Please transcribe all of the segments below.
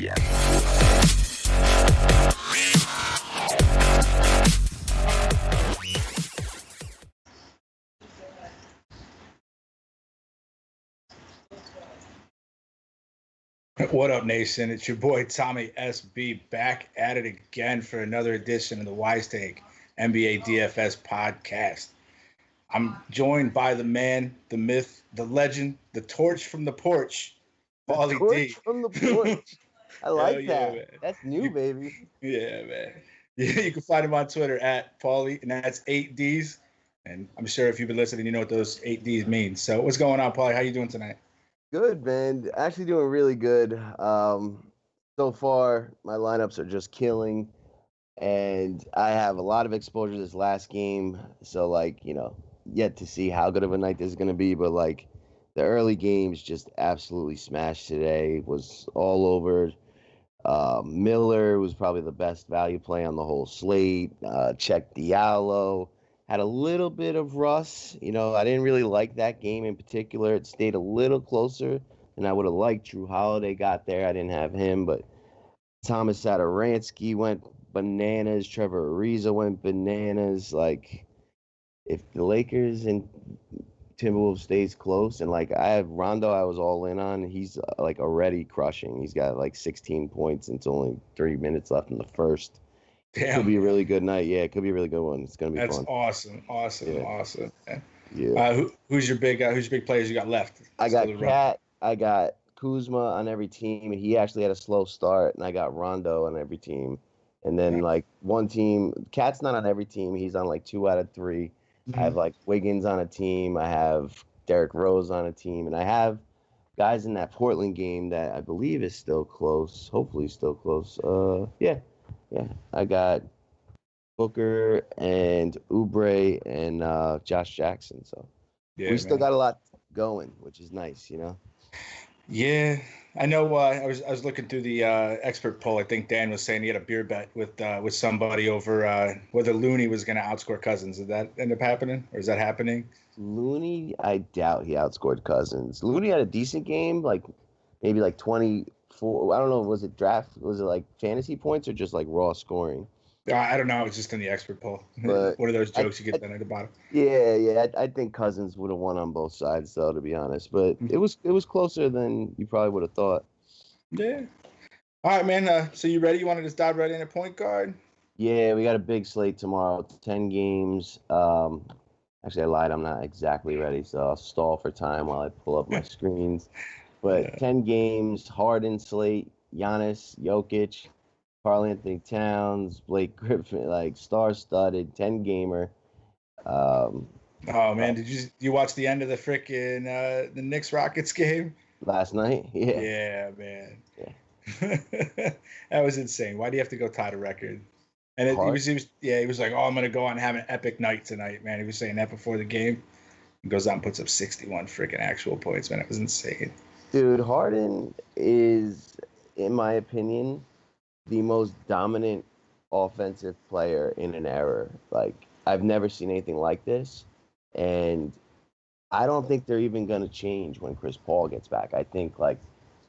What up, Nation? It's your boy Tommy SB back at it again for another edition of the Wise Take NBA DFS podcast. I'm joined by the man, the myth, the legend, the torch from the porch, Paulie D. From the porch. I like that. Man. That's new, baby. Yeah, man. You can find him on Twitter at Paulie, and that's 8 Ds. And I'm sure if you've been listening, you know what those 8 Ds mean. So what's going on, Paulie? How you doing tonight? Good, man. Actually doing really good. So far, my lineups are just killing. And I have a lot of exposure this last game. So, yet to see how good of a night this is going to be. But, the early games just absolutely smashed today. Was all over. Miller was probably the best value play on the whole slate. Check Diallo. Had a little bit of Russ. I didn't really like that game in particular. It stayed a little closer than I would have liked. Drew Holiday got there. I didn't have him, but Thomas Satoransky went bananas. Trevor Ariza went bananas. If the Lakers and Timberwolves stays close, and I have Rondo, I was all in on. He's already crushing. He's got 16 points, and it's only 3 minutes left in the first. Damn. It could be a really good night. Yeah, it could be a really good one. It's gonna be fun. That's awesome. Yeah. Who's your big players you got left? I got Cat. I got Kuzma on every team, and he actually had a slow start. And I got Rondo on every team. And then one team, Cat's not on every team. He's on 2 out of 3. Mm-hmm. I have Wiggins on a team. I have Derrick Rose on a team, and I have guys in that Portland game that I believe is still close. Hopefully, still close. Yeah. I got Booker and Oubre and Josh Jackson. So we still got a lot going, which is nice, Yeah, I know. I was looking through the expert poll. I think Dan was saying he had a beer bet with somebody over whether Looney was going to outscore Cousins. Did that end up happening, or is that happening? Looney, I doubt he outscored Cousins. Looney had a decent game, maybe 24. I don't know. Was it fantasy points or just raw scoring? I don't know. It was just in the expert poll. But one of those jokes you get done at the bottom. Yeah. I think Cousins would have won on both sides, though, to be honest. But it was closer than you probably would have thought. Yeah. All right, man. So you ready? You want to just dive right in at point guard? Yeah, we got a big slate tomorrow. 10 games. Actually, I lied. I'm not exactly ready, so I'll stall for time while I pull up my screens. But 10 games, Harden slate, Giannis, Jokic, Karl-Anthony Towns, Blake Griffin, star-studded, 10-gamer. Oh, man, did you watch the end of the frickin' the Knicks-Rockets game? Last night? Yeah. Yeah, man. Yeah. That was insane. Why do you have to go tie the record? And he was like, oh, I'm going to go on and have an epic night tonight, man. He was saying that before the game. He goes out and puts up 61 freaking actual points, man. It was insane. Dude, Harden is, in my opinion, the most dominant offensive player in an era. I've never seen anything like this. And I don't think they're even going to change when Chris Paul gets back. I think,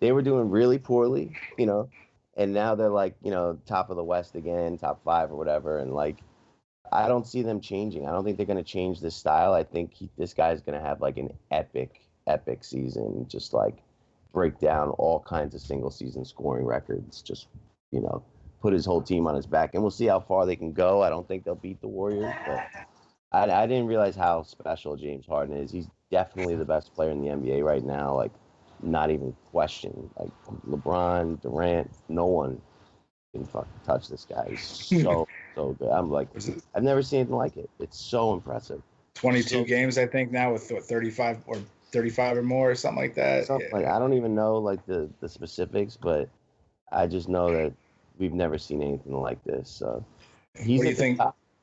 they were doing really poorly, and now they're, top of the West again, top 5 or whatever. And, I don't see them changing. I don't think they're going to change this style. I think this guy's going to have, an epic season, just, break down all kinds of single-season scoring records, just, put his whole team on his back. And we'll see how far they can go. I don't think they'll beat the Warriors, but I didn't realize how special James Harden is. He's definitely the best player in the NBA right now, not even question. LeBron, Durant, no one can fucking touch this guy. He's so good. I'm I've never seen anything like it. It's so impressive. 22 games, I think, now with 35 or more or something like that. I don't even know the specifics, but I just know that we've never seen anything like this. So what do you think?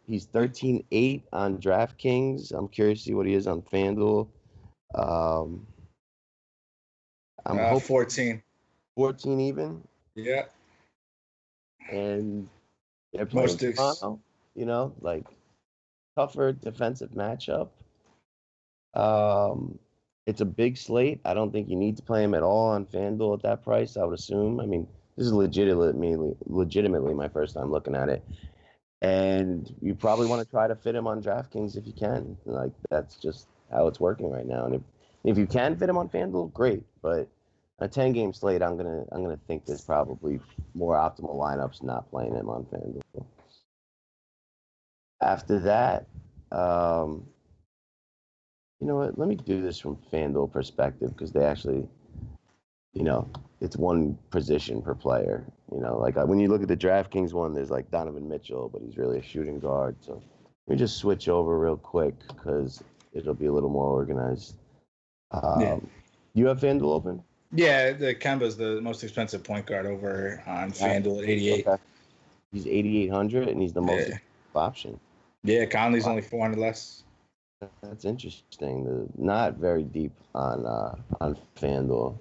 He's 13-8 on DraftKings. I'm curious to see what he is on FanDuel. I'm hoping 14. 14 even. Yeah. And they're playing Toronto, tougher defensive matchup. It's a big slate. I don't think you need to play him at all on FanDuel at that price, I would assume. I mean, This is legitimately my first time looking at it. And you probably want to try to fit him on DraftKings if you can. Like, that's just how it's working right now. And if you can fit him on FanDuel, great. But a 10-game slate, I'm gonna think there's probably more optimal lineups not playing him on FanDuel. After that, you know what? Let me do this from FanDuel perspective because they actually, it's one position per player. Like when you look at the DraftKings one, there's like Donovan Mitchell, but he's really a shooting guard. So let me just switch over real quick because it'll be a little more organized. You have FanDuel open? Yeah, the Kemba's the most expensive point guard over on FanDuel at 88. Okay. He's 8,800, and he's the most expensive option. Yeah, Conley's only 400 less. That's interesting. Not very deep on FanDuel.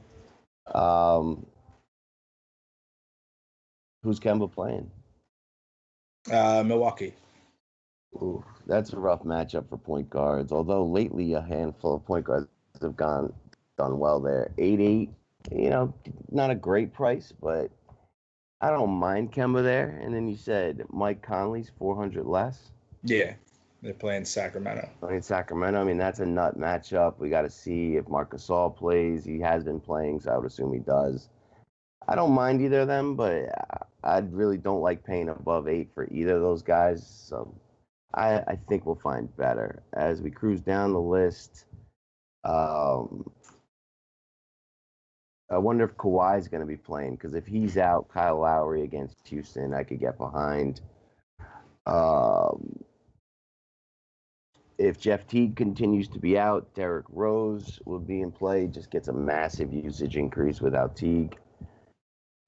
Who's Kemba playing? Milwaukee. Ooh, that's a rough matchup for point guards. Although lately a handful of point guards have done well there. 8-8, not a great price, but I don't mind Kemba there. And then you said Mike Conley's 400 less. Yeah, they're playing Sacramento. I mean, that's a nut matchup. We got to see if Marc Gasol plays. He has been playing, so I would assume he does. I don't mind either of them, but I really don't like paying above 8 for either of those guys. So I think we'll find better. As we cruise down the list, I wonder if Kawhi's going to be playing, because if he's out, Kyle Lowry against Houston, I could get behind. If Jeff Teague continues to be out, Derrick Rose will be in play. Just gets a massive usage increase without Teague.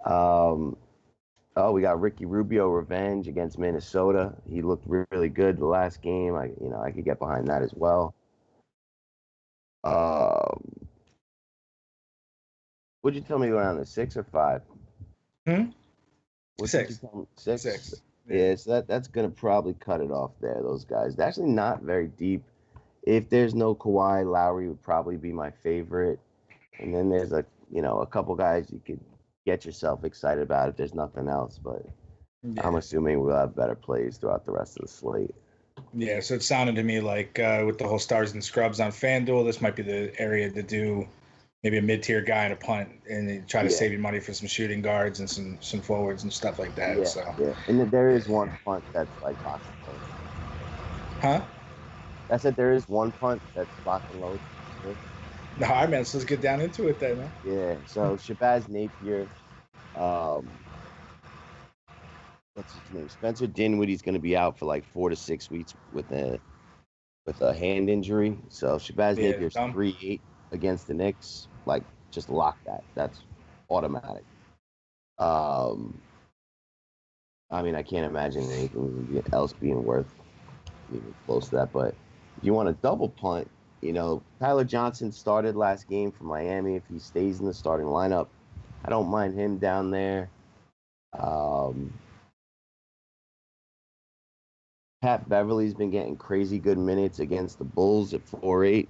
We got Ricky Rubio revenge against Minnesota. He looked really good the last game. I could get behind that as well. Would you tell me around the 6 or 5? 6. 6. Yeah, so that's gonna probably cut it off there. Those guys, they're actually not very deep. If there's no Kawhi, Lowry would probably be my favorite. And then there's a couple guys you could get yourself excited about if there's nothing else. But yeah. I'm assuming we'll have better plays throughout the rest of the slate. Yeah, so it sounded to me like with the whole stars and scrubs on FanDuel, this might be the area to do maybe a mid-tier guy and a punt and try to save you money for some shooting guards and some forwards and stuff like that. Yeah. And there is one punt that's like locked and loaded. Huh? I said there is one punt that's locked and loaded. All right, man. So let's get down into it then, man. Yeah. So Shabazz Napier, what's his name? Spencer Dinwiddie's going to be out for like 4 to 6 weeks with a hand injury. So Shabazz Napier's 3-8 against the Knicks. Like, just lock that. That's automatic. I mean, I can't imagine anything else being worth even close to that. But if you want a double punt, Tyler Johnson started last game for Miami. If he stays in the starting lineup, I don't mind him down there. Pat Beverly's been getting crazy good minutes against the Bulls at 4-8.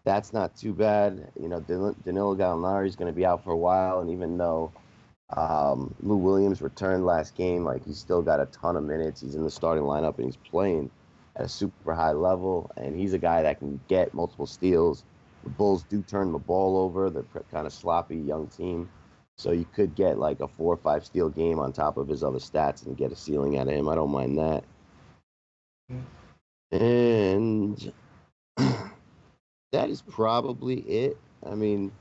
That's not too bad. Danilo Gallinari is going to be out for a while, and even though Lou Williams returned last game, like, he's still got a ton of minutes. He's in the starting lineup, and he's playing at a super high level, and he's a guy that can get multiple steals. The Bulls do turn the ball over. They're kind of sloppy young team, so you could get like a 4 or 5 steal game on top of his other stats and get a ceiling out of him. I don't mind that. And that is probably it. I mean,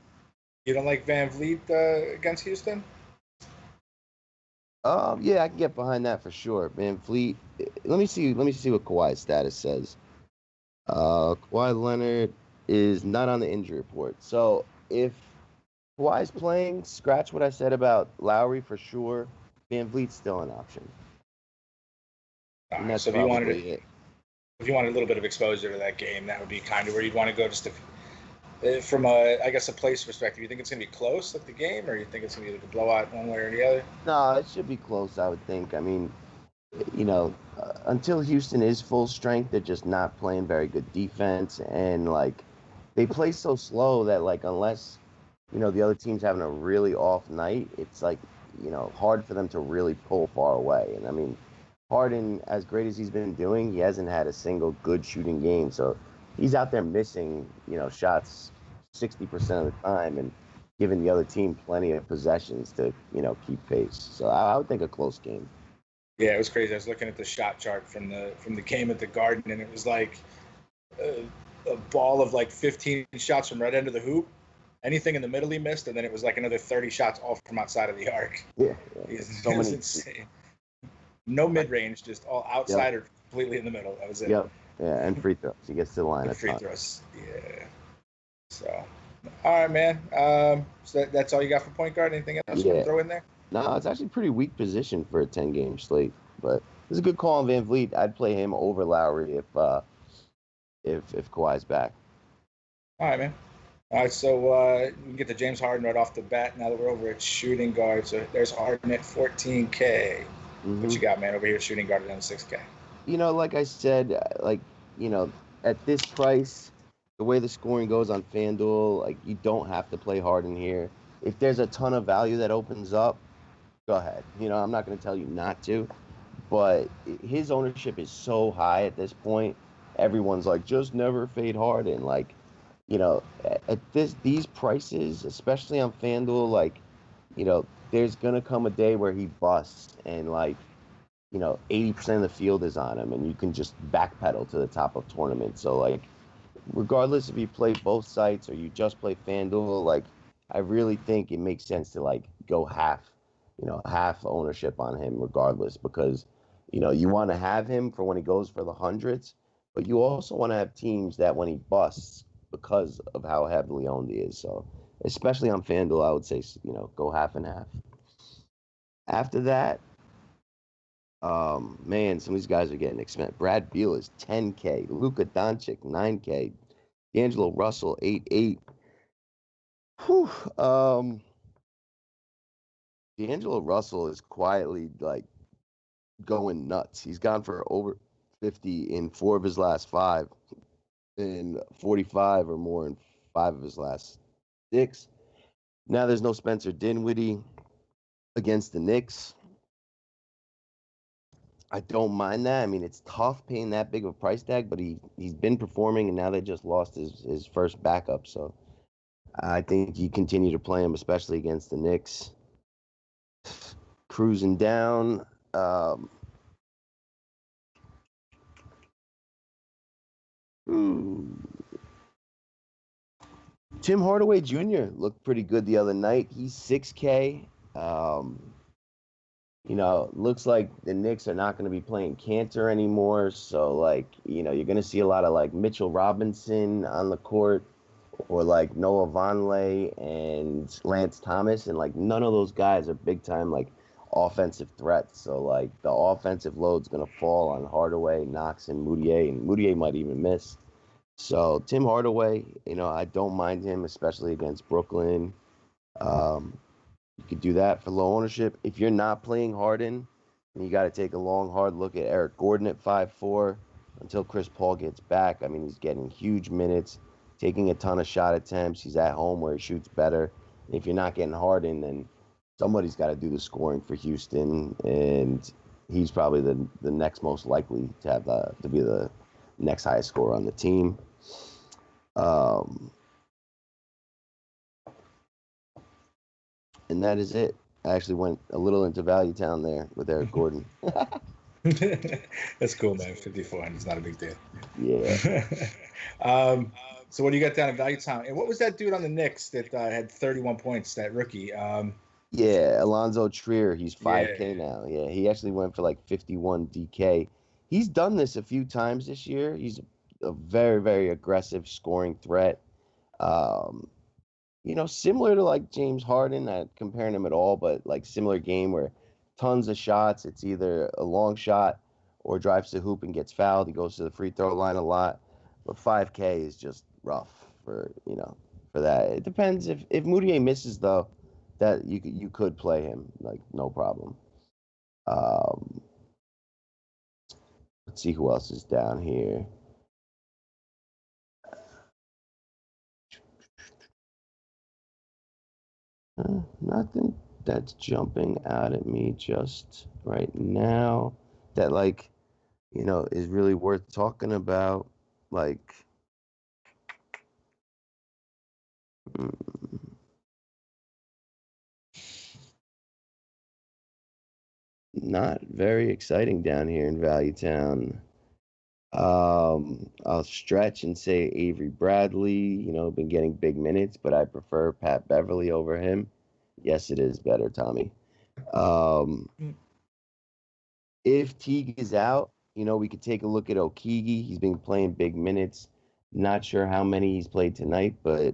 you don't like Van Vliet against Houston? Yeah, I can get behind that for sure. Van Vliet. Let me see what Kawhi's status says. Kawhi Leonard is not on the injury report. So if Kawhi's playing, scratch what I said about Lowry for sure. Van Vliet's still an option. And that's so if you wanted a little bit of exposure to that game, that would be kind of where you'd want to go. Just from a place perspective, you think it's going to be close at the game, or you think it's going to be like a blowout one way or the other? No, it should be close, I would think. I mean, until Houston is full strength, they're just not playing very good defense, and like they play so slow that like unless the other team's having a really off night, it's like hard for them to really pull far away. And I mean, Harden, as great as he's been doing, he hasn't had a single good shooting game. So he's out there missing, shots 60% of the time and giving the other team plenty of possessions to, keep pace. So I would think a close game. Yeah, it was crazy. I was looking at the shot chart from the game at the Garden, and it was like a ball of like 15 shots from right end of the hoop. Anything in the middle he missed, and then it was like another 30 shots all from outside of the arc. Yeah. So many. Insane. No mid-range, just all outside or completely in the middle. That was it. Yep. Yeah, and free throws. He gets to the line. Free throws. Yeah. So, all right, man. So that's all you got for point guard? Anything else you want to throw in there? No, it's actually pretty weak position for a 10-game slate, but it's a good call on Van Vliet. I'd play him over Lowry if Kawhi's back. All right, man. All right, so we can get to James Harden right off the bat now that we're over at shooting guard. So there's Harden at 14K. What you got, man, over here shooting guard at 6K? Like I said, at this price, the way the scoring goes on FanDuel, you don't have to play Harden here. If there's a ton of value that opens up, go ahead. I'm not going to tell you not to, but his ownership is so high at this point. Everyone's like, just never fade Harden. At these prices, especially on FanDuel, there's going to come a day where he busts and 80% of the field is on him and you can just backpedal to the top of tournament. So regardless if you play both sites or you just play FanDuel, I really think it makes sense to go half ownership on him regardless, because you want to have him for when he goes for the hundreds, but you also want to have teams that when he busts, because of how heavily owned he is. So especially on FanDuel, I would say, go half and half. After that, man, some of these guys are getting expensive. Brad Beal is 10K. Luka Doncic, 9K. D'Angelo Russell, 8.8. Whew. D'Angelo Russell is quietly going nuts. He's gone for over 50 in 4 of his last 5, and 45 or more in 5 of his last 6. Now there's no Spencer Dinwiddie against the Knicks. I don't mind that. I mean, it's tough paying that big of a price tag, but he's been performing, and now they just lost his first backup. So I think you continue to play him, especially against the Knicks. Cruising down. Tim Hardaway Jr. looked pretty good the other night. He's 6K. Looks like the Knicks are not going to be playing Cantor anymore. So, you're going to see a lot of, Mitchell Robinson on the court, or, Noah Vonleh and Lance Thomas. And, none of those guys are big-time, offensive threats. So, the offensive load's going to fall on Hardaway, Knox, and Moutier. And Moutier might even miss. So, Tim Hardaway, I don't mind him, especially against Brooklyn. You could do that for low ownership. If you're not playing Harden, then you got to take a long, hard look at Eric Gordon at 5.4 until Chris Paul gets back. I mean, he's getting huge minutes, taking a ton of shot attempts. He's at home where he shoots better. And if you're not getting Harden, then somebody's got to do the scoring for Houston, and he's probably the next most likely to have to be the next highest scorer on the team. And that is it. I actually went a little into Value Town there with Eric Gordon. That's cool, man. 5,400 is not a big deal. Yeah. So what do you got down in Value Town? And what was that dude on the Knicks that had 31 points, that rookie? Yeah, Alonzo Trier. He's 5K now. Yeah, he actually went for 51 DK. He's done this a few times this year. He's a very, very aggressive scoring threat. Similar to James Harden, not comparing him at all, but similar game where tons of shots. It's either a long shot or drives to hoop and gets fouled. He goes to the free throw line a lot, but 5K is just rough for that. It depends if Moutier misses though, that you could play him no problem. Let's see who else is down here. Nothing that's jumping out at me just right now that, like, is really worth talking about. Like, mm, not very exciting down here in Value Town. I'll stretch and say Avery Bradley, been getting big minutes, but I prefer Pat Beverly over him. Yes, it is better, Tommy. Um, if Teague is out, we could take a look at Okigi. He's been playing big minutes. Not sure how many he's played tonight, but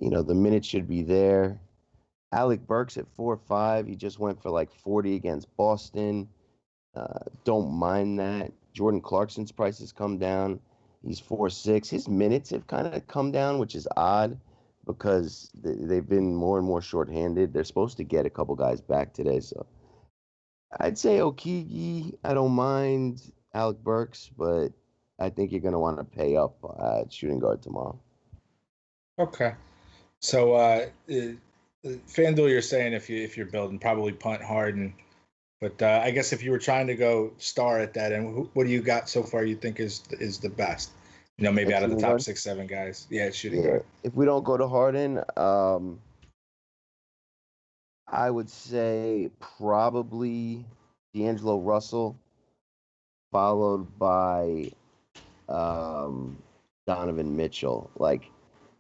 the minutes should be there. Alec Burks at 4-5. He just went for like 40 against Boston. Don't mind that. Jordan Clarkson's price has come down. He's 4-6. His minutes have kind of come down, which is odd because they've been more and more shorthanded. They're supposed to get a couple guys back today, so I'd say Okigi. I don't mind Alec Burks, but I think you're going to want to pay up at shooting guard tomorrow. Okay. So FanDuel, you're saying if you're building, probably punt Harden. But I guess if you were trying to go star at that end, what do you got so far you think is the best? Maybe out of the top 6, 7 guys. Yeah, it's shooting guard. If we don't go to Harden, I would say probably D'Angelo Russell, followed by Donovan Mitchell. Like,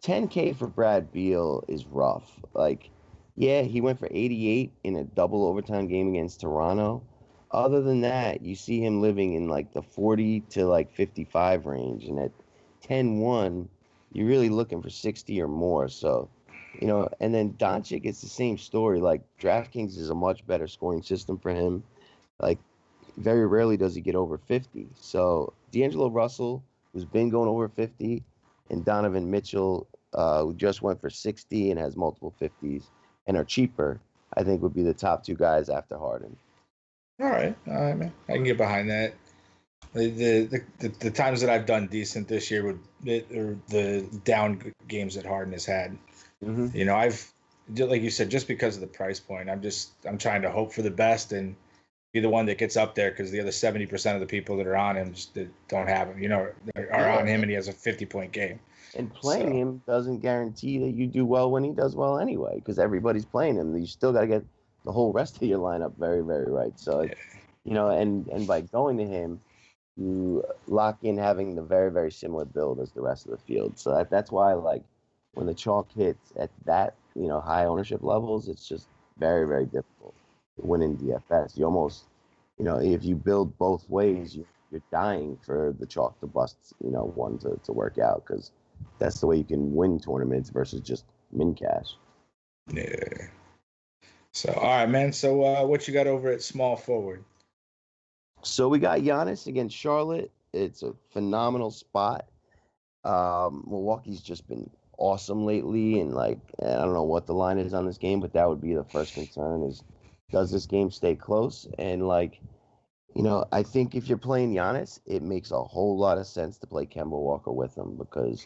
10K for Brad Beal is rough. Like, yeah, he went for 88 in a double overtime game against Toronto. Other than that, you see him living in like the 40 to like 55 range. And at 10-1, you're really looking for 60 or more. So, and then Doncic, it's the same story. Like, DraftKings is a much better scoring system for him. Like, very rarely does he get over 50. So D'Angelo Russell, who's been going over 50, and Donovan Mitchell, who just went for 60 and has multiple 50s and are cheaper, I think would be the top 2 guys after Harden. All right, man. I can get behind that. The times that I've done decent this year are the down games that Harden has had. Mm-hmm. I've, like you said, just because of the price point, I'm trying to hope for the best and be the one that gets up there, because the other 70% of the people that are on him just don't have him, are on him, and he has a 50-point game. And playing him doesn't guarantee that you do well when he does well anyway, because everybody's playing him. You still got to get the whole rest of your lineup very, very right. So, and by going to him, you lock in having the very, very similar build as the rest of the field. So that's why, like, when the chalk hits at that, high ownership levels, it's just very, very difficult to win in DFS. You almost, if you build both ways, you're dying for the chalk to bust, one to work out, because that's the way you can win tournaments versus just min cash. Yeah. So, all right, man. So, what you got over at small forward? So we got Giannis against Charlotte. It's a phenomenal spot. Milwaukee's just been awesome lately, and I don't know what the line is on this game, but that would be the first concern: is does this game stay close? And I think if you're playing Giannis, it makes a whole lot of sense to play Kemba Walker with him, because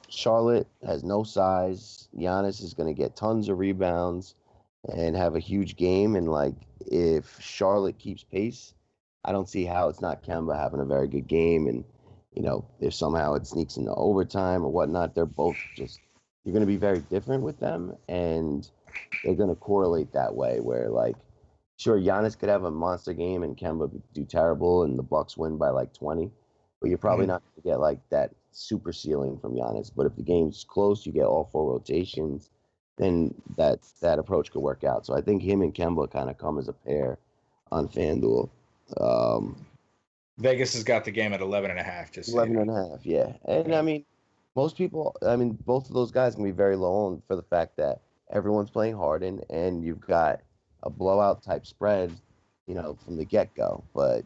Charlotte has no size. Giannis is going to get tons of rebounds and have a huge game. And if Charlotte keeps pace, I don't see how it's not Kemba having a very good game. And, if somehow it sneaks into overtime or whatnot, they're both just, you're going to be very different with them. And they're going to correlate that way where, sure, Giannis could have a monster game and Kemba do terrible and the Bucks win by 20. But you're probably not going to get that super ceiling from Giannis. But if the game's close, you get all 4 rotations, then that approach could work out. So I think him and Kemba kind of come as a pair on FanDuel. Vegas has got the game at 11.5. Just 11.5, yeah. And most people, both of those guys can be very low owned for the fact that everyone's playing Harden and you've got a blowout type spread, from the get go. But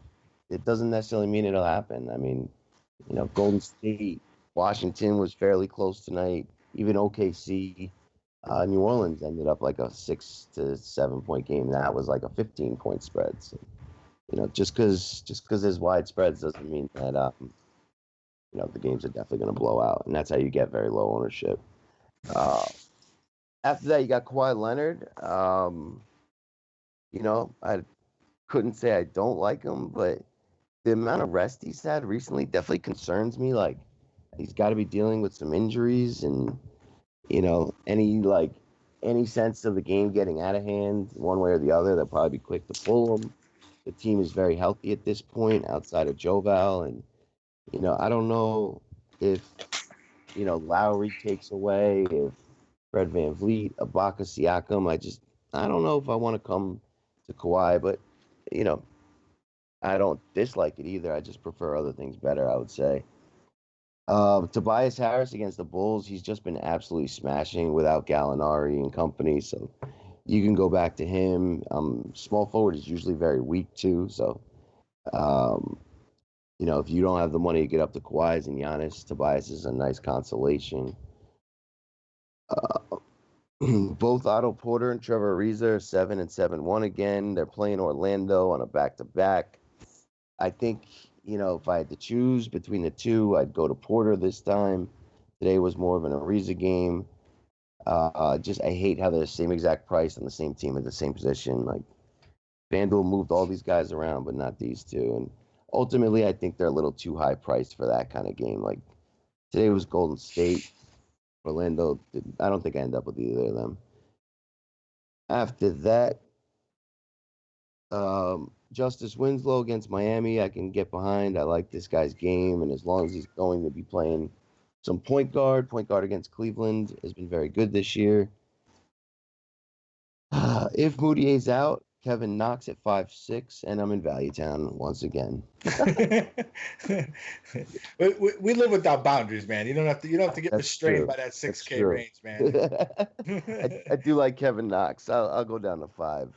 it doesn't necessarily mean it'll happen. Golden State, Washington was fairly close tonight. Even OKC, New Orleans ended up like a 6 to 7 point game. That was like a 15-point spread. So, just because there's wide spreads doesn't mean that the games are definitely going to blow out, and that's how you get very low ownership. After that, you got Kawhi Leonard. I couldn't say I don't like him, but the amount of rest he's had recently definitely concerns me. Like, he's got to be dealing with some injuries, and any sense of the game getting out of hand one way or the other, they'll probably be quick to pull him. The team is very healthy at this point, outside of Joval, and I don't know if Lowry takes away, if Fred VanVleet, Ibaka, Siakam. I don't know if I want to come to Kawhi, but you know, I don't dislike it either. I just prefer other things better, I would say. Tobias Harris against the Bulls, he's just been absolutely smashing without Gallinari and company. So you can go back to him. Small forward is usually very weak too. So, um, if you don't have the money to get up to Kawhi's and Giannis, Tobias is a nice consolation. Both Otto Porter and Trevor Ariza are 7 and 7-1 again. They're playing Orlando on a back-to-back. I think, if I had to choose between the two, I'd go to Porter this time. Today was more of an Ariza game. I hate how they're the same exact price on the same team at the same position. Like, FanDuel moved all these guys around, but not these two. And ultimately, I think they're a little too high priced for that kind of game. Like, today was Golden State. Orlando, I don't think I end up with either of them. After that, Justice Winslow against Miami, I can get behind. I like this guy's game, and as long as he's going to be playing some point guard against Cleveland has been very good this year. If Moutier's out, Kevin Knox at 5'6", and I'm in Value Town once again. we live without boundaries, man. You don't have to get restrained by that 6K range, man. I do like Kevin Knox. I'll go down to 5.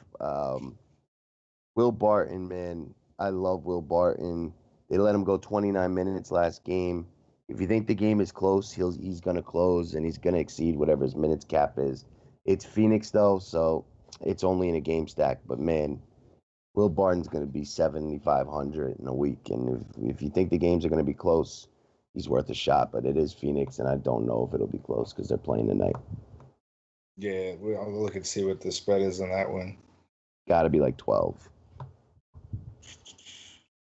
Will Barton, man, I love Will Barton. They let him go 29 minutes last game. If you think the game is close, he's going to close, and he's going to exceed whatever his minutes cap is. It's Phoenix, though, so it's only in a game stack. But, man, Will Barton's going to be 7,500 in a week. And if you think the games are going to be close, he's worth a shot. But it is Phoenix, and I don't know if it'll be close because they're playing tonight. Yeah, I'll look and see what the spread is on that one. Got to be like 12.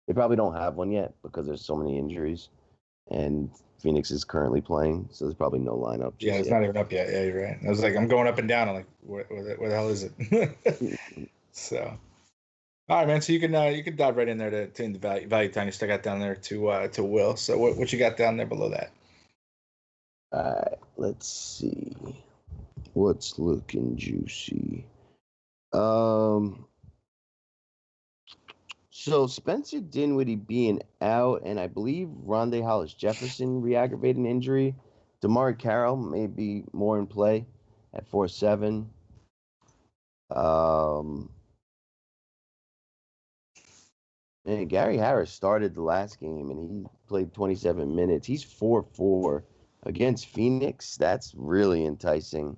They probably don't have one yet because there's so many injuries. And Phoenix is currently playing, so there's probably no lineup. Yeah, it's not even up yet. Yeah, you're right. I was like, I'm going up and down. I'm like, where the hell is it? So, all right, man. So you can dive right in there to in the value time. You still got down there to Will. So what you got down there below that? All right, let's see. What's looking juicy? So Spencer Dinwiddie being out, and I believe Rondé Hollis-Jefferson re-aggravated an injury. DeMar Carroll may be more in play at 4-7. And Gary Harris started the last game, and he played 27 minutes. He's 4-4 against Phoenix. That's really enticing.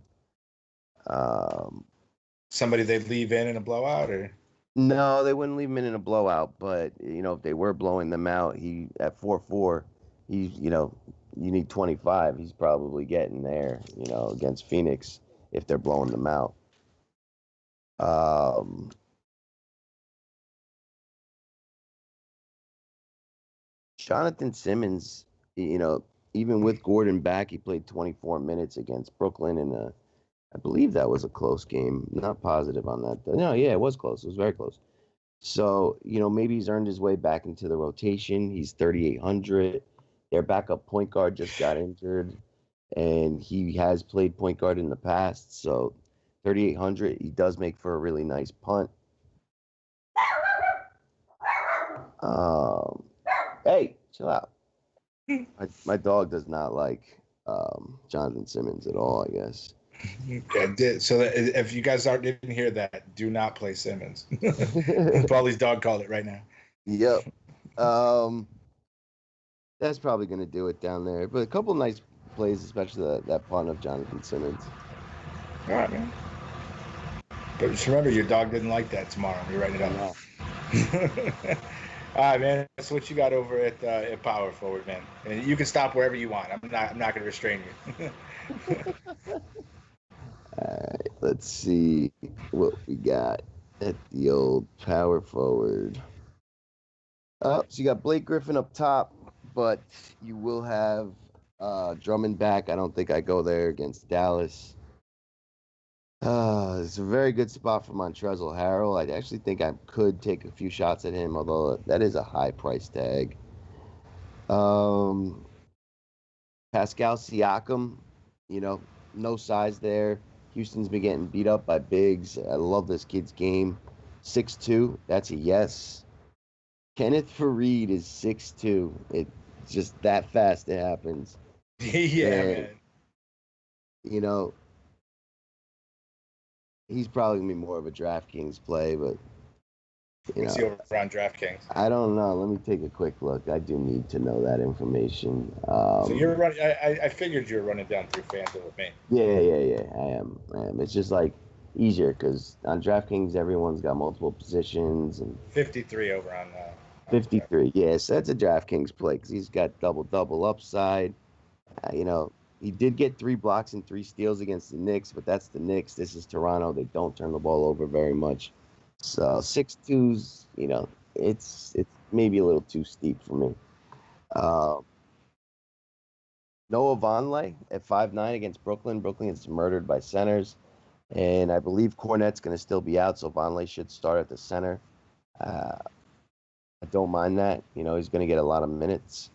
Somebody they'd leave in a blowout, or? No, they wouldn't leave him in a blowout, but if they were blowing them out, he at 4-4, he's you need 25. He's probably getting there, against Phoenix if they're blowing them out. Jonathan Simmons, even with Gordon back, he played 24 minutes against Brooklyn, and I believe that was a close game. Not positive on that. No, yeah, it was close. It was very close. So, maybe he's earned his way back into the rotation. He's 3,800. Their backup point guard just got injured, and he has played point guard in the past. So, 3,800, he does make for a really nice punt. Hey, chill out. My dog does not like Jonathan Simmons at all, I guess. Yeah, so if you guys didn't hear that, do not play Simmons. Paulie's dog called it right now. Yep. That's probably going to do it down there. But a couple nice plays, especially that punt of Jonathan Simmons. All right, man. But just remember, your dog didn't like that tomorrow. You're writing it up. All right, man. That's what you got over at Power Forward, man. And you can stop wherever you want. I'm not going to restrain you. All right, let's see what we got at the old power forward. So you got Blake Griffin up top, but you will have Drummond back. I don't think I go there against Dallas. It's a very good spot for Montrezl Harrell. I actually think I could take a few shots at him, although that is a high price tag. Um, Pascal Siakam, you know, no size there. Houston's been getting beat up by bigs. I love this kid's game. 6'2", that's a yes. Kenneth Faried is 6'2". It's just that fast it happens. Yeah, And, man. you know, he's probably going to be more of a DraftKings play, but, you What's know, the over on DraftKings? I don't know. Let me take a quick look. I do need to know that information. So you're running. I figured you were running down through FanDuel with me. Yeah. I am. It's just like easier because on DraftKings, everyone's got multiple positions and 53 over on 53. Yes, that's a DraftKings play because he's got double upside. You know, he did get 3 blocks and 3 steals against the Knicks, but that's the Knicks. This is Toronto. They don't turn the ball over very much. So 6'2's, you know, it's maybe a little too steep for me. Uh, Noah Vonleh at 5'9" against Brooklyn. Brooklyn is murdered by centers. And I believe Cornette's going to still be out, so Vonleh should start at the center. I don't mind that. You know, he's going to get a lot of minutes.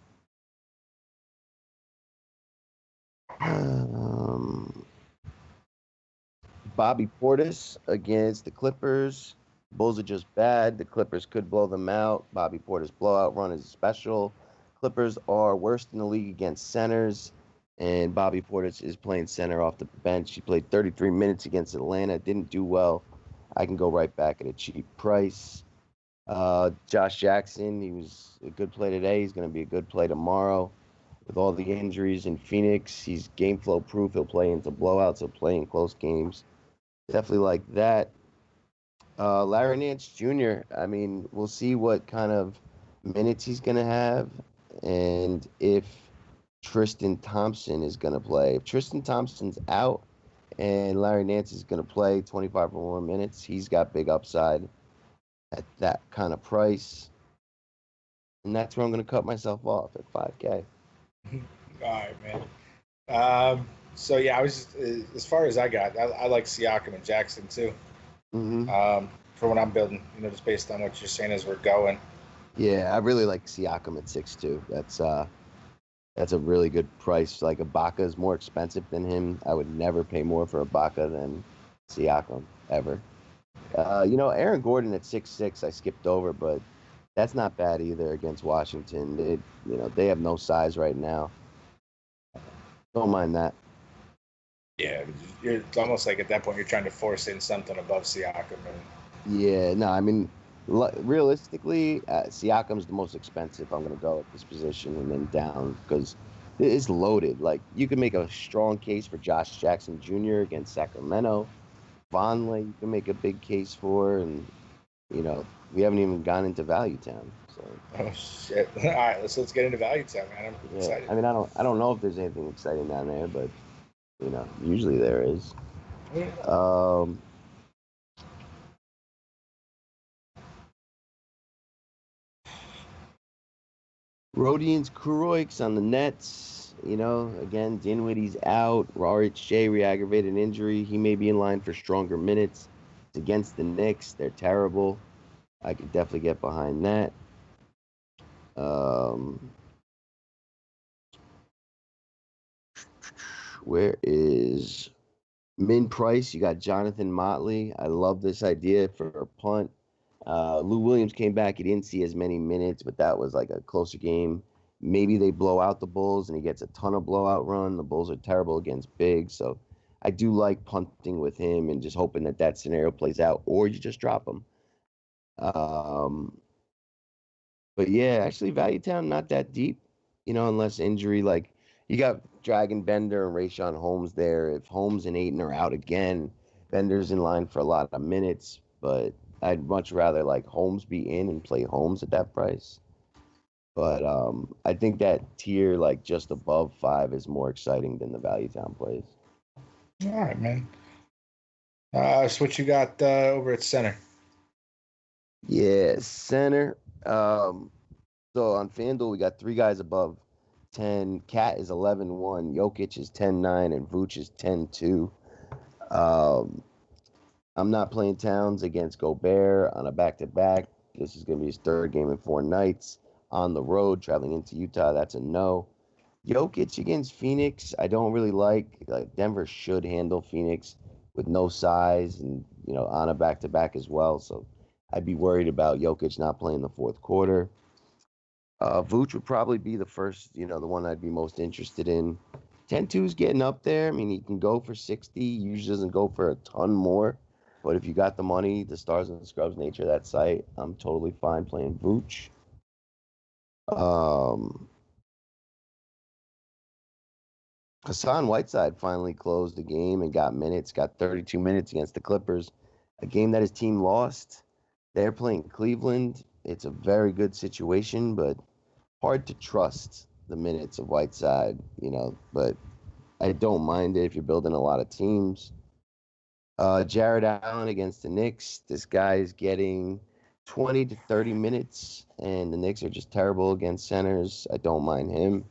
Bobby Portis against the Clippers. Bulls are just bad. The Clippers could blow them out. Bobby Portis' blowout run is special. Clippers are worst in the league against centers, and Bobby Portis is playing center off the bench. He played 33 minutes against Atlanta, didn't do well. I can go right back at a cheap price. Josh Jackson, he was a good play today. He's going to be a good play tomorrow. With all the injuries in Phoenix, he's game flow proof. He'll play into blowouts. He'll play in close games. Definitely like that. Larry Nance Jr., I mean, we'll see what kind of minutes he's going to have and if Tristan Thompson is going to play. If Tristan Thompson's out and Larry Nance is going to play 25 or more minutes, he's got big upside at that kind of price. And that's where I'm going to cut myself off at 5K. All right, man. So yeah, I was just, as far as I got, I like Siakam and Jackson too. For what I'm building, you know, just based on what you're saying as we're going. Yeah, I really like Siakam at 6'2". That's a really good price. Like Ibaka is more expensive than him. I would never pay more for Ibaka than Siakam ever. You know, Aaron Gordon at 6'6", I skipped over, but that's not bad either against Washington. You know, they have no size right now. Don't mind that. Yeah, it's almost like at that point you're trying to force in something above Siakam. Yeah, no, I mean, realistically, Siakam's the most expensive. I'm going to go at this position and then down because it's loaded. Like, you can make a strong case for Josh Jackson Jr. against Sacramento. Vonleh, you can make a big case for, and, you know, we haven't even gone into Value Town. So. Oh shit! All right, let's get into Value Town, man. I'm excited. I mean, I don't know if there's anything exciting down there, but you know, usually there is. Rodions Kuroiks on the Nets. You know, again, Dinwiddie's out. RHJ re-aggravated injury. He may be in line for stronger minutes. It's against the Knicks. They're terrible. I could definitely get behind that. Where is Min Price? You got Jonathan Motley. I love this idea for a punt. Lou Williams came back. He didn't see as many minutes, but that was like a closer game. Maybe they blow out the Bulls and he gets a ton of blowout run. The Bulls are terrible against big, so I do like punting with him and just hoping that scenario plays out, or you just drop him. But yeah, actually, Value Town not that deep, you know, unless injury. Like you got Dragon Bender and Rayshawn Holmes there. If Holmes and Ayton are out again, Bender's in line for a lot of minutes, but I'd much rather like Holmes be in and play Holmes at that price. But I think that tier like just above 5 is more exciting than the Value Town plays. All right, man. So what you got over at center? Yeah, center. So on FanDuel, we got three guys above 10. Cat is 11-1. Jokic is 10-9, and Vooch is 10-2. I'm not playing Towns against Gobert on a back-to-back. This is going to be his third game in 4 nights on the road, traveling into Utah. That's a no. Jokic against Phoenix, I don't really like. Denver should handle Phoenix with no size and, on a back-to-back as well. So I'd be worried about Jokic not playing the fourth quarter. Vooch would probably be the first, the one I'd be most interested in. 10-2 is getting up there. I mean, he can go for 60. Usually doesn't go for a ton more. But if you got the money, the stars and the scrubs nature of that site, I'm totally fine playing Vooch. Hassan Whiteside finally closed the game and got 32 minutes against the Clippers, a game that his team lost. They're playing Cleveland. It's a very good situation, but hard to trust the minutes of Whiteside, but I don't mind it if you're building a lot of teams. Jared Allen against the Knicks. This guy is getting 20 to 30 minutes, and the Knicks are just terrible against centers. I don't mind him.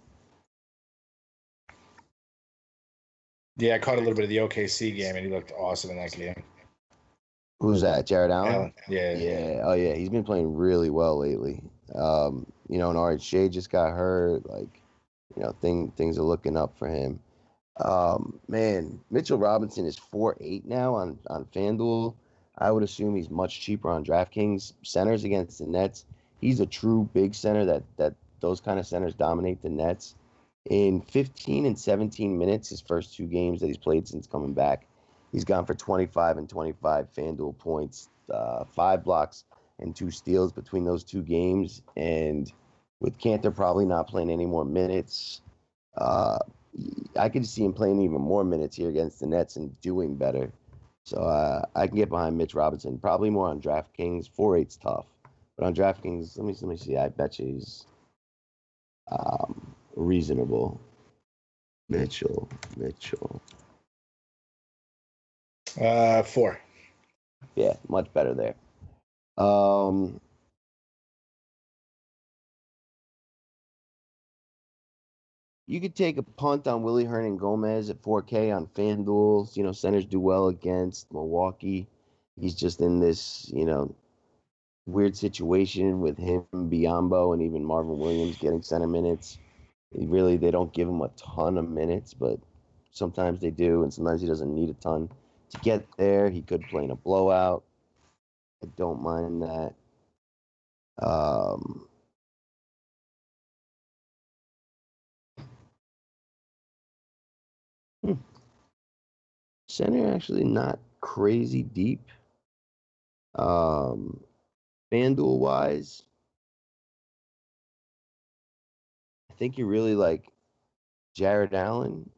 Yeah, I caught a little bit of the OKC game, and he looked awesome in that game. Who's that? Jared Allen? Yeah. Yeah. Oh, yeah. He's been playing really well lately. And RHA just got hurt. Things are looking up for him. Man, Mitchell Robinson is 4.8 now on FanDuel. I would assume he's much cheaper on DraftKings. Centers against the Nets. He's a true big center that those kind of centers dominate the Nets. In 15 and 17 minutes, his first 2 games that he's played since coming back, he's gone for 25 and 25 FanDuel points, 5 blocks and 2 steals between those 2 games. And with Cantor probably not playing any more minutes, I could see him playing even more minutes here against the Nets and doing better. So I can get behind Mitch Robinson, probably more on DraftKings. 4.8's tough, but on DraftKings, let me see. I bet you he's reasonable. Mitchell. 4. Yeah, much better there. You could take a punt on Willie Hernangomez at 4K on FanDuel. Centers do well against Milwaukee. He's just in this, weird situation with him, Biyombo, and even Marvin Williams getting center minutes. They don't give him a ton of minutes, but sometimes they do, and sometimes he doesn't need a ton to get there. He could play in a blowout. I don't mind that. Center actually not crazy deep. FanDuel wise, I think you really like Jared Allen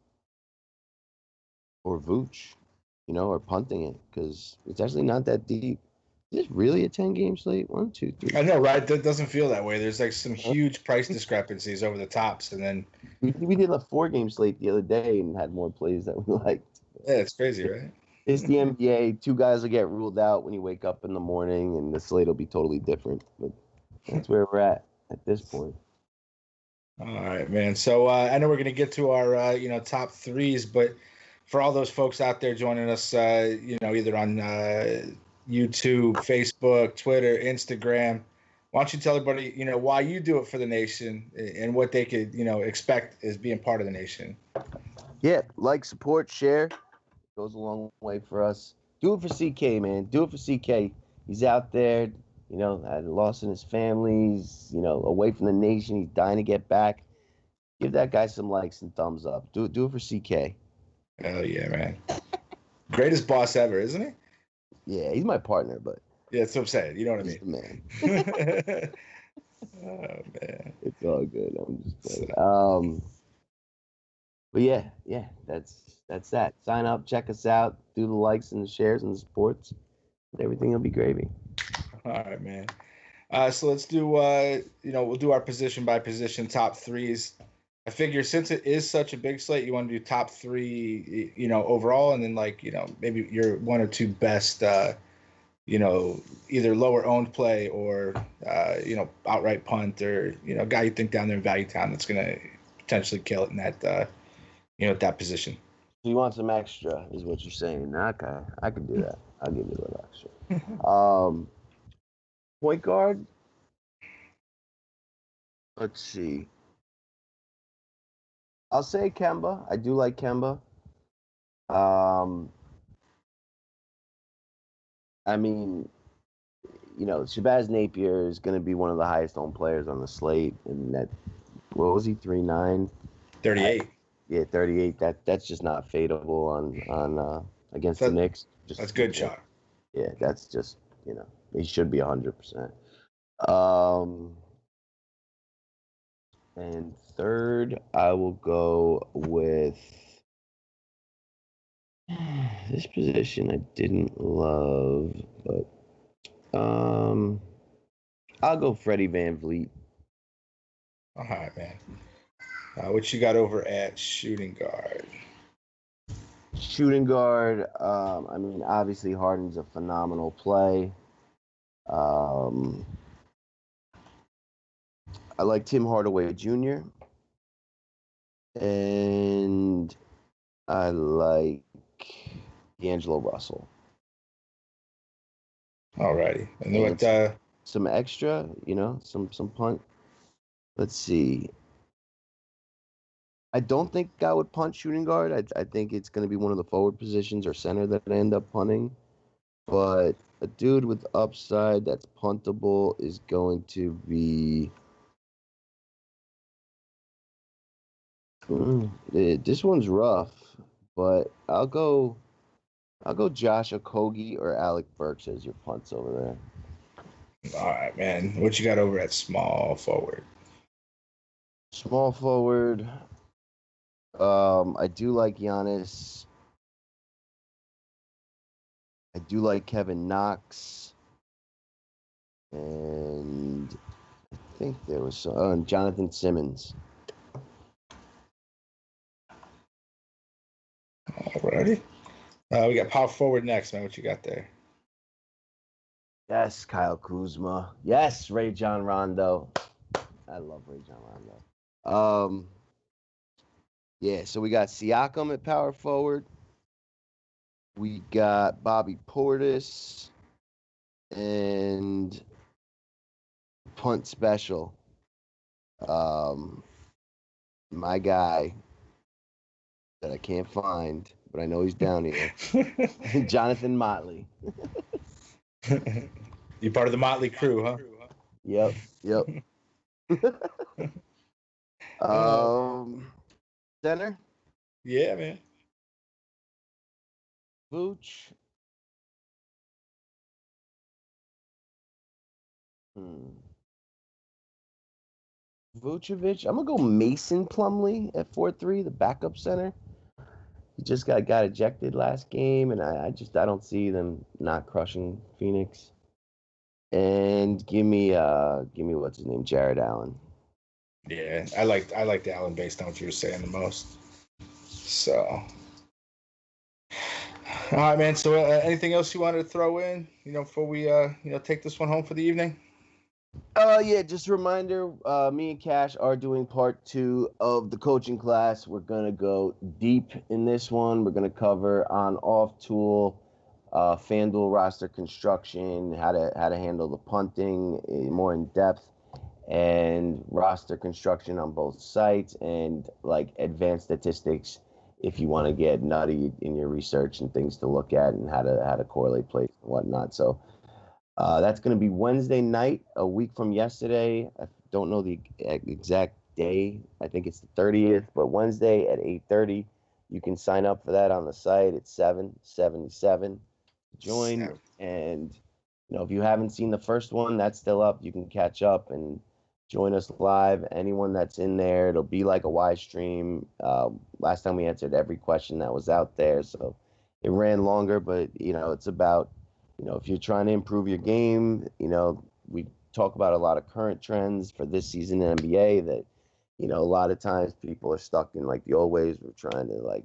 or Vooch, or punting it because it's actually not that deep. Is this really a 10-game slate? 1, 2, 3. I know, right? That doesn't feel that way. There's like some huge price discrepancies over the tops, and then we did a 4-game slate the other day and had more plays that we liked. Yeah, it's crazy, right? It's the NBA. 2 guys will get ruled out when you wake up in the morning, and the slate will be totally different. But that's where we're at this point. All right, man. So I know we're going to get to our top threes, but for all those folks out there joining us, either on YouTube, Facebook, Twitter, Instagram, why don't you tell everybody, why you do it for the nation and what they could, expect as being part of the nation. Yeah, like, support, share. Goes a long way for us. Do it for CK, man. Do it for CK. He's out there, had loss in his family. He's, away from the nation. He's dying to get back. Give that guy some likes and thumbs up. Do it for CK. Hell yeah, man. Greatest boss ever, isn't he? Yeah, he's my partner, but yeah, that's what I'm saying. You know what I mean? Man. Oh man, it's all good. I'm just playing. But yeah, that's that. Sign up, check us out, do the likes and the shares and the supports. Everything will be gravy. All right, man. So let's do we'll do our position by position top threes. I figure since it is such a big slate, you want to do top three, overall, and then maybe your one or two best, either lower owned play or outright punt or guy you think down there in Value Town that's gonna potentially kill it in that that position. So you want some extra, is what you're saying? Okay, I can do that. I'll give you a little extra. Point guard. Let's see. I'll say Kemba. I do like Kemba. I mean, Shabazz Napier is going to be one of the highest owned players on the slate, and that, what was he, 3'9"? 38. Yeah, 38. That's just not fadeable on against the Knicks. That's good shot. Yeah, that's just he should be 100%. And third, I will go with this position I didn't love, but I'll go Freddie VanVleet. All right, man. What you got over at shooting guard? Shooting guard, obviously Harden's a phenomenal play. I like Tim Hardaway Jr. And I like D'Angelo Russell. Alrighty. And then what? Some extra, some punt. Let's see. I don't think I would punt shooting guard. I think it's going to be one of the forward positions or center that I end up punting. But a dude with upside that's puntable is going to be. This one's rough, but I'll go Josh Okogie or Alec Burks as your punts over there. All right, man. What you got over at small forward? Small forward. I do like Giannis. I do like Kevin Knox. And I think there was Jonathan Simmons. Alrighty. We got power forward next, man. What you got there? Yes, Kyle Kuzma. Yes, Rajon Rondo. I love Rajon Rondo. Yeah, so we got Siakam at power forward. We got Bobby Portis and punt special. My guy that I can't find, but I know he's down here. Jonathan Motley. You part of the Motley crew, huh? Yep. Center? Yeah, man. Vooch. Vucevic. I'm going to go Mason Plumlee at 4-3, the backup center. He just got ejected last game, and I don't see them not crushing Phoenix. And give me what's his name, Jared Allen. Yeah, I liked Allen based on what you were saying the most. So, all right, man. So, anything else you wanted to throw in, before we take this one home for the evening? Yeah, just a reminder, me and Cash are doing part 2 of the coaching class. We're going to go deep in this one. We're going to cover on-off tool, FanDuel roster construction, how to handle the punting more in depth, and roster construction on both sites, and like advanced statistics if you want to get nutty in your research and things to look at and how to correlate plays and whatnot. So that's going to be Wednesday night, a week from yesterday. I don't know the exact day. I think it's the 30th, but Wednesday at 8:30. You can sign up for that on the site. It's $7.77 to join. And, if you haven't seen the first one, that's still up. You can catch up and join us live. Anyone that's in there, it'll be like a live stream. Last time we answered every question that was out there. So it ran longer, but, it's about, if you're trying to improve your game, we talk about a lot of current trends for this season in NBA that a lot of times people are stuck in like the old ways. We're trying to like,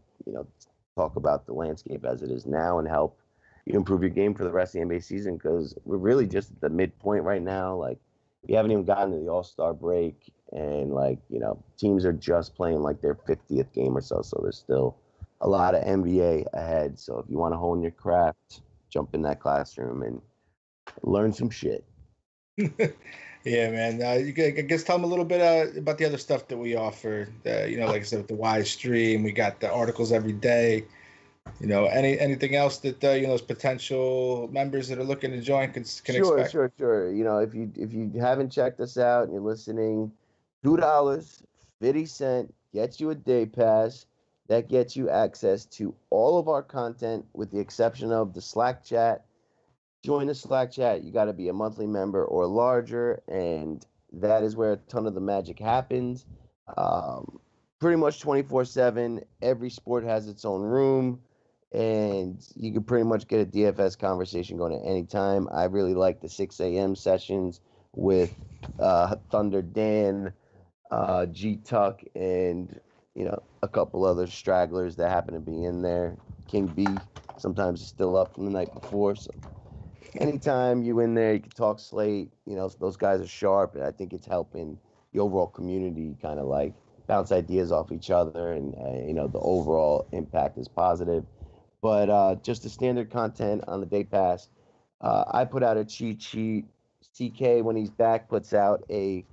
talk about the landscape as it is now and help you improve your game for the rest of the NBA season, because we're really just at the midpoint right now. Like, we haven't even gotten to the All-Star break, and like, teams are just playing like their 50th game or so. So there's still a lot of NBA ahead. So if you want to hone your craft, jump in that classroom and learn some shit. Yeah, man. I guess tell them a little bit about the other stuff that we offer. Like I said, with the Wise Stream, we got the articles every day. Anything else that those potential members that are looking to join can Sure, expect. sure, sure. If you haven't checked us out and you're listening, $2.50 gets you a day pass. That gets you access to all of our content with the exception of the Slack chat. Join the Slack chat. You got to be a monthly member or larger, and that is where a ton of the magic happens. Um, Pretty much 24/7. Every sport has its own room, and you can pretty much get a DFS conversation going at any time. I really like the 6 a.m. sessions with Thunder Dan, G Tuck, and a couple other stragglers that happen to be in there. King B sometimes is still up from the night before, so anytime you in there, you can talk slate. Those guys are sharp, and I think it's helping the overall community kind of like bounce ideas off each other, and the overall impact is positive. But just the standard content on the day pass. I put out a cheat sheet. CK, when he's back, puts out a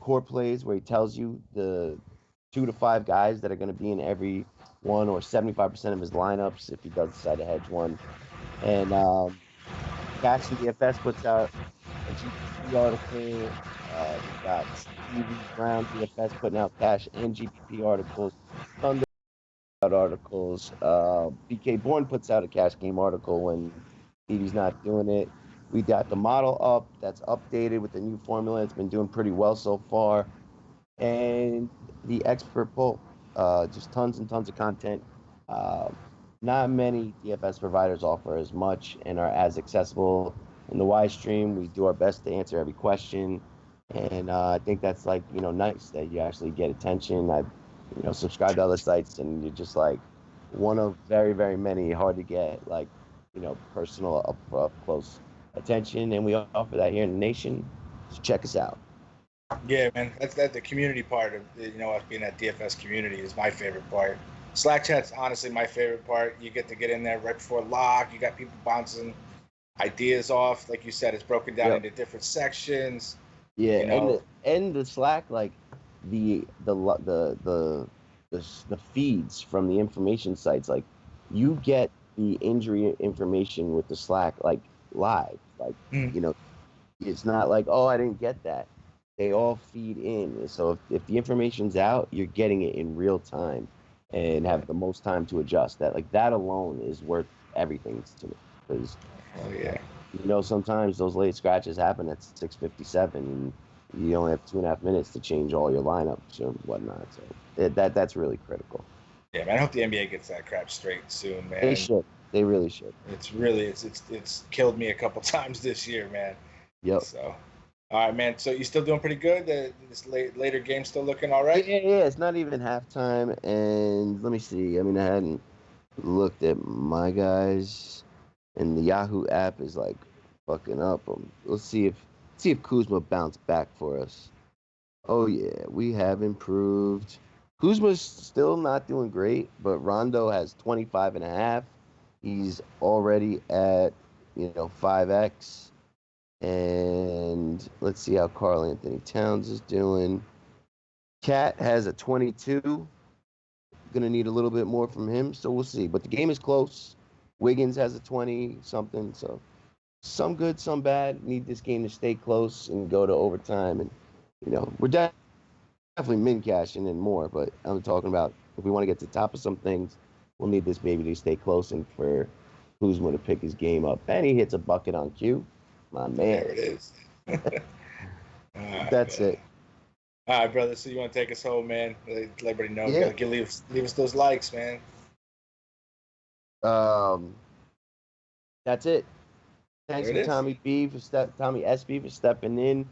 core plays where he tells you the 2 to 5 guys that are going to be in every one, or 75% of his lineups if he does decide to hedge one. And Cash and DFS puts out a GPP article. We got Stevie Brown DFS putting out Cash and GPP articles. Thunder out articles. BK Bourne puts out a Cash Game article when Stevie's not doing it. We got the model up that's updated with the new formula. It's been doing pretty well so far. And the expert poll. Just tons and tons of content. Uh, Not many DFS providers offer as much and are as accessible. In the Y stream, we do our best to answer every question, and I think that's like nice that you actually get attention. I subscribe to other sites, and you're just like one of very very many hard to get like personal up close attention, and we offer that here in the nation. So check us out. Yeah, man. That's the community part of us being that DFS community is my favorite part. Slack chat's honestly my favorite part. You get to get in there right before lock. You got people bouncing ideas off. Like you said, it's broken down Yep. into different sections. Yeah, You know, and the Slack, like the feeds from the information sites, like you get the injury information with the Slack like live. Like Mm. it's not like, oh, I didn't get that. They all feed in. So if the information's out, you're getting it in real time and have the most time to adjust. That alone is worth everything to me, because Oh yeah. sometimes those late scratches happen at 6:57, and you only have 2.5 minutes to change all your lineups or whatnot. So that's really critical. Yeah, man. I hope the NBA gets that crap straight soon, They man. should. They really should. It's killed me a couple times this year, man. Yep. So, all right, man. So you still doing pretty good? This later game still looking all Yeah, right? yeah. It's not even halftime, and let me see. I mean, I hadn't looked at my guys, and the Yahoo app is like fucking up. Let's see if Kuzma bounced back for us. Oh yeah, we have improved. Kuzma's still not doing great, but Rondo has 25.5. He's already at 5x. And let's see how Karl Anthony Towns is doing. Cat has a 22. Gonna need a little bit more from him, so we'll see. But the game is close. Wiggins has a 20 something, so some good, some bad. Need this game to stay close and go to overtime, and we're definitely min cashing and more. But I'm talking about if we want to get to the top of some things, we'll need this baby to stay close and for Kuzma to pick his game up. And he hits a bucket on cue, my man. There it is. All right, That's man. it. All right, brother. So you want to take us home, man? Let everybody know. You Yeah. gotta leave us those likes, man. That's it. Thanks There to it is. Tommy SB for stepping in.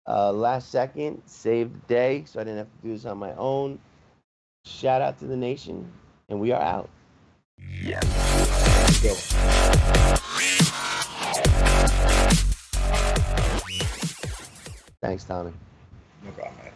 Last second, saved the day, so I didn't have to do this on my own. Shout out to the nation, and we are out. Yeah. Thanks, Tommy. No problem, man.